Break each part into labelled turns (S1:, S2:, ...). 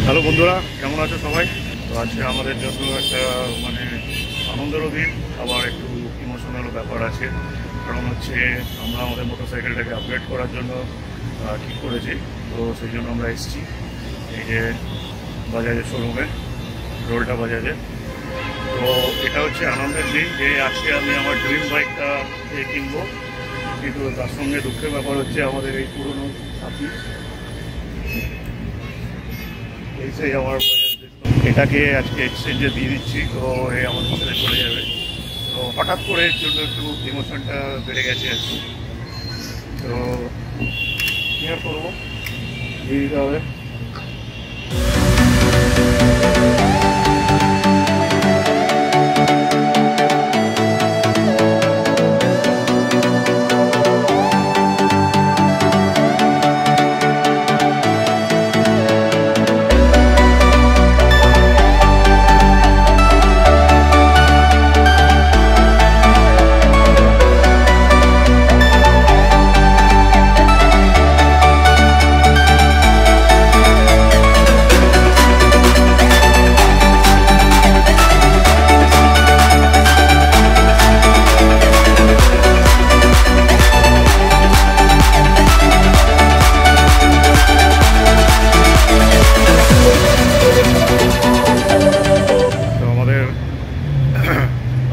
S1: Hello বন্ধুরা, কেমন আছো সবাই? তো আজকে আমাদের জন্য একটা আনন্দেরও দিন, আবার একটু ইমোশনাল ব্যাপার আছে। কারণ হচ্ছে আমরা আমাদের মোটরসাইকেলটাকে আপগ্রেড করার জন্য ঠিক করেছি। তো সেই জন্য আমরা এসেছি এই যে বাজাজের শোরুমে, রোলটা বাজাজে। তো এটা হচ্ছে আনন্দের দিন যে আজকে আমি আমার ড্রিম বাইকটা কিনবো, কিন্তু তার সঙ্গে দুঃখের ব্যাপার হচ্ছে আমাদের এই পুরনো সাথী এই আমার এটাকে আজকে এক্সচেঞ্জে দিয়ে দিচ্ছি। তো এই আমার ছেলে চলে যাবে। তো হঠাৎ করে এর জন্য একটু ইমোশনটা বেড়ে গেছে আর কি। তো কি আর করবো, দিয়ে দিতে হবে।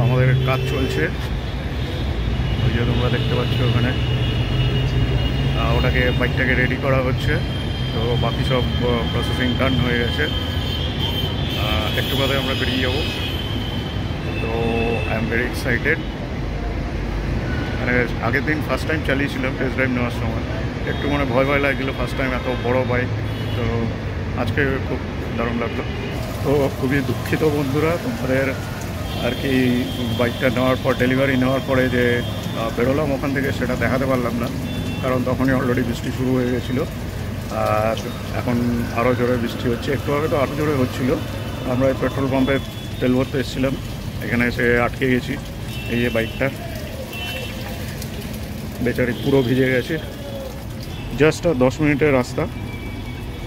S1: আমাদের কাজ চলছে, ওই যে তোমরা দেখতে পাচ্ছ ওখানে, ওটাকে বাইকটাকে রেডি করা হচ্ছে। তো বাকি সব প্রসেসিং ডান হয়ে গেছে, একটু বাদে আমরা বেরিয়ে যাব। তো আই এম ভেরি এক্সাইটেড। আগের দিন ফার্স্ট টাইম চালিয়েছিলাম টেস্ট ড্রাইভ নেওয়ার সময়, একটু ভয় ভয় লাগছিলো ফার্স্ট টাইম, এত বড় বাইক। তো আজকে খুব দারুণ লাগলো। তো খুবই দুঃখিত বন্ধুরা, তোমাদের আর কি বাইকটা নেওয়ার পর, ডেলিভারি নেওয়ার পরে যে বেরোলাম ওখান থেকে, সেটা দেখাতে পারলাম না, কারণ তখনই অলরেডি বৃষ্টি শুরু হয়ে গেছিলো। আর এখন আরও জোরে বৃষ্টি হচ্ছে, একটু আগে তো আরও জোরে হচ্ছিলো। আমরা পেট্রোল পাম্পে তেল ভরতে এসেছিলাম, এখানে এসে আটকে গেছি। এই যে বাইকটা বেচারি পুরো ভিজে গেছে। জাস্ট 10 মিনিটের রাস্তা,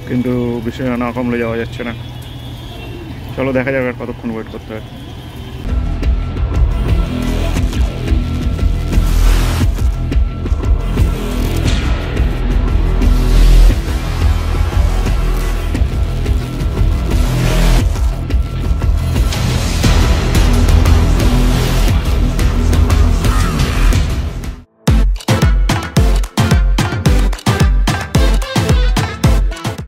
S1: কিন্তু বিষয় না কমলে যাওয়া যাচ্ছে না। চলো দেখা যাবে আর কতক্ষণ ওয়েট করতে হয়।